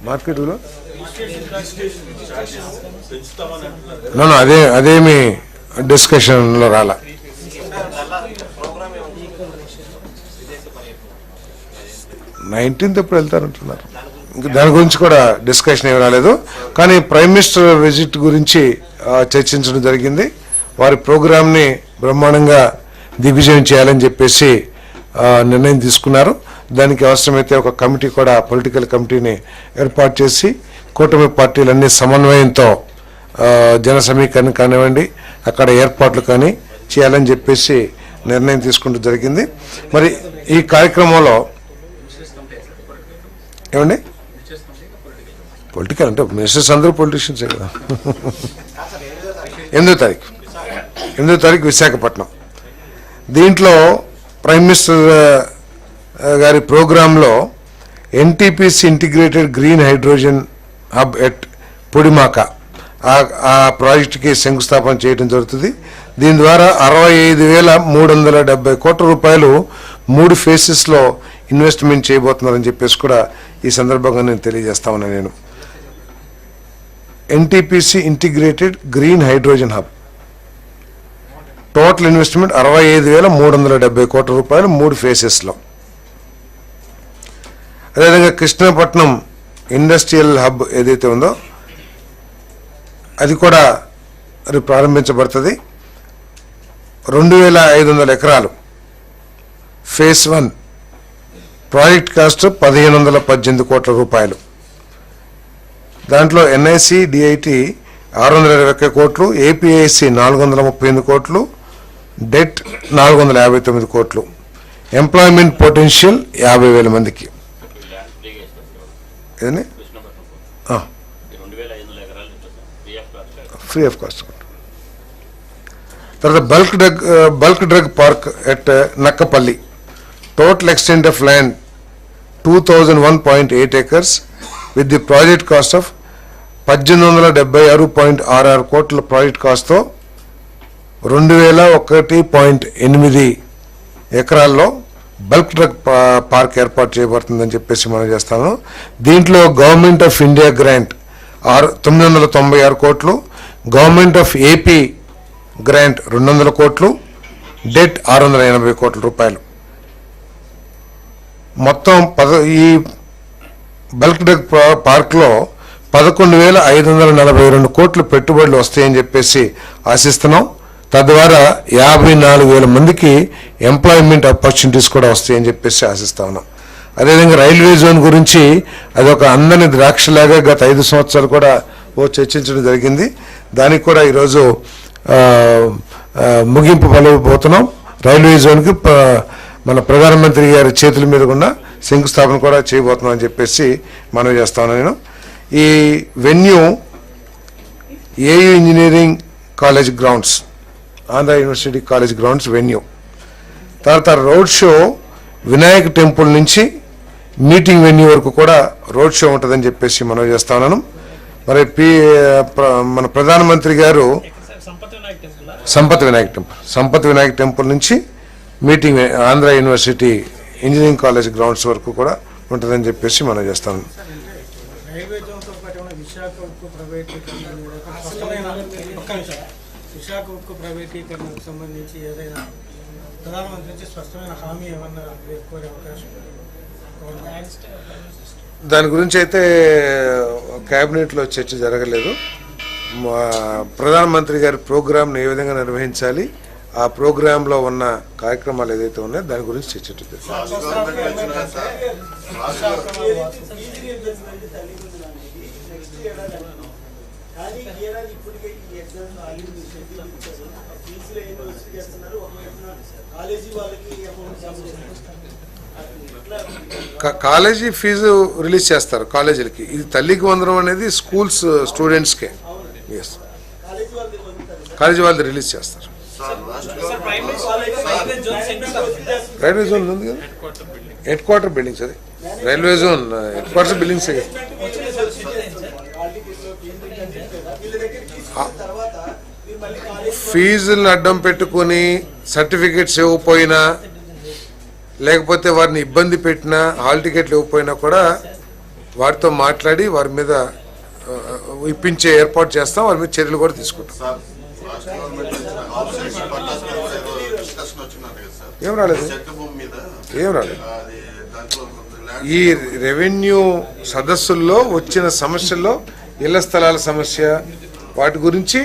మార్కెట్లో అదేమి డిస్కషన్లో రాలా. ఎప్పుడు వెళ్తారంటున్నారు. ఇంకా దాని గురించి కూడా డిస్కషన్ ఏమి రాలేదు. కానీ ప్రైమ్ మినిస్టర్ విజిట్ గురించి చర్చించడం జరిగింది. వారి ప్రోగ్రామ్ని బ్రహ్మాండంగా దిగ్విజయం చేయాలని చెప్పేసి నిర్ణయం తీసుకున్నారు. దానికి అవసరమైతే ఒక కమిటీ కూడా, పొలిటికల్ కమిటీని ఏర్పాటు చేసి కూటమి పార్టీలన్నీ సమన్వయంతో జన సమీకరణ కానివ్వండి, అక్కడ ఏర్పాట్లు కానీ చేయాలని చెప్పేసి నిర్ణయం తీసుకుంటూ జరిగింది. మరి ఈ కార్యక్రమంలో ఏమండి పొలిటికల్ అంటే మినిస్టర్స్ అందరూ పొలిటీషియన్సే కదా. 8వ తారీఖు విశాఖపట్నం. దీంట్లో ప్రైమ్ మినిస్టర్ గారి ప్రోగ్రాంలో NTPC integrated green hydrogen hub at Pudimadaka ఆ ప్రాజెక్టుకి శంకుస్థాపన చేయడం జరుగుతుంది. దీని ద్వారా 65,370 కోట్ల రూపాయలు 3 ఫేసెస్లో ఇన్వెస్ట్మెంట్ చేయబోతున్నారని చెప్పేసి కూడా ఈ సందర్భంగా నేను తెలియజేస్తా ఉన్నాను. నేను NTPC integrated green hydrogen hub total investment 65,370 కోట్ల రూపాయలు 3 ఫేసెస్లో. అదేవిధంగా కృష్ణపట్నం ఇండస్ట్రియల్ హబ్ ఏదైతే ఉందో అది కూడా అది ప్రారంభించబడుతుంది. 2,500 ఎకరాలు ఫేజ్ 1 ప్రాజెక్ట్ కాస్ట్ 1,518 కోట్ల రూపాయలు. దాంట్లో ఎన్ఐసి డిఐటి 621 కోట్లు, ఏపీఐసి 438 కోట్లు, డెట్ 459 కోట్లు. ఎంప్లాయ్మెంట్ పొటెన్షియల్ 50,000 మందికి. Free of cost. తర్వాత bulk drug park at Nakkapalli. Total extent of land 2001.8 acres with the project cost of 1,876.66 కోట్ల ప్రాజెక్ట్ కాస్ట్తో 2,001.8 ఎకరాల్లో బల్క్ డ్రగ్ పార్క్ ఏర్పాటు చేయబడుతుందని చెప్పేసి మనం చేస్తాను. దీంట్లో గవర్నమెంట్ ఆఫ్ ఇండియా గ్రాంట్ 996 కోట్లు, గవర్నమెంట్ ఆఫ్ ఏపీ గ్రాంట్ 200 కోట్లు, డెట్ 680 కోట్ల రూపాయలు. మొత్తం ఈ బల్క్ డ్రగ్ పార్క్లో 11,542 కోట్లు పెట్టుబడులు వస్తాయని చెప్పేసి ఆశిస్తున్నాం. తద్వారా 54,000 మందికి ఎంప్లాయ్మెంట్ ఆపర్చునిటీస్ కూడా వస్తాయని చెప్పేసి ఆశిస్తా ఉన్నాం. అదేవిధంగా రైల్వే జోన్ గురించి అదొక అందని ద్రాక్షలాగా గత 5 సంవత్సరాలు కూడా చర్చించడం జరిగింది. దానికి కూడా ఈరోజు ముగింపు పలవబోతున్నాం. రైల్వే జోన్కి మన ప్రధానమంత్రి గారి చేతుల మీద కూడా శంకుస్థాపన కూడా చేయబోతున్నాం అని చెప్పేసి మనవి చేస్తాను. నేను ఈ venue AU engineering college grounds, Andhra university college grounds venue. తర్వాత రోడ్ షో వినాయక టెంపుల్ నుంచి మీటింగ్ వెన్యూ వరకు కూడా రోడ్ షో ఉంటుందని చెప్పేసి మనవి చేస్తా ఉన్నాను. మరి మన ప్రధానమంత్రి గారు సంపత్ వినాయక టెంపుల్ నుంచి meeting Andhra university engineering college grounds వరకు కూడా ఉంటుందని చెప్పేసి మనం చేస్తాను. విశాఖ ఉక్కు ప్రైవేటీకరణకు సంబంధించి ఏదైనా ప్రధానమంత్రి నుంచి స్పష్టమైన హామీ ఏమన్నా కోరే అవకాశం? దాని గురించి అయితే క్యాబినెట్లో చర్చ జరగలేదు. ప్రధానమంత్రి గారి ప్రోగ్రామ్ని ఏ విధంగా నిర్వహించాలి, ఆ ప్రోగ్రాంలో ఉన్న కార్యక్రమాలు ఏదైతే ఉన్నాయో దాని గురించి చర్చ జరుగుతుంది. కాలేజీ ఫీజు రిలీజ్ చేస్తారు కాలేజీలకి. ఇది తల్లికి వందనం అనేది స్కూల్స్ స్టూడెంట్స్కే. ఎస్, కాలేజీ వాళ్ళు రిలీజ్ చేస్తారు. రైల్వే జోన్ ఉంది కదా, హెడ్ క్వార్టర్ బిల్డింగ్స్. అది railway zone head quarter buildings. ఫీజులను అడ్డం పెట్టుకుని సర్టిఫికెట్స్ ఇవ్వకపోయినా, లేకపోతే వారిని ఇబ్బంది పెట్టినా, హాల్ టికెట్లు ఇవ్వకపోయినా కూడా వారితో మాట్లాడి వారి మీద ఇప్పించే ఏర్పాటు చేస్తాం, వారి మీద చర్యలు కూడా తీసుకుంటాం. సార్, రాష్ట్ర గవర్నమెంట్ ఇచ్చిన ఆబ్సెషన్ పట్టాస్ మీద కూడా ఏదో డిస్కషన్ వచ్చిందంట కదా సార్? ఏం రాలేదు, చెట్టు భూమి మీద ఏం రాలేదు. అది దాంట్లో ల్యాండ్ ఈ రెవెన్యూ సదస్సుల్లో వచ్చిన సమస్యల్లో ఇళ్ల స్థలాల సమస్య వాటి గురించి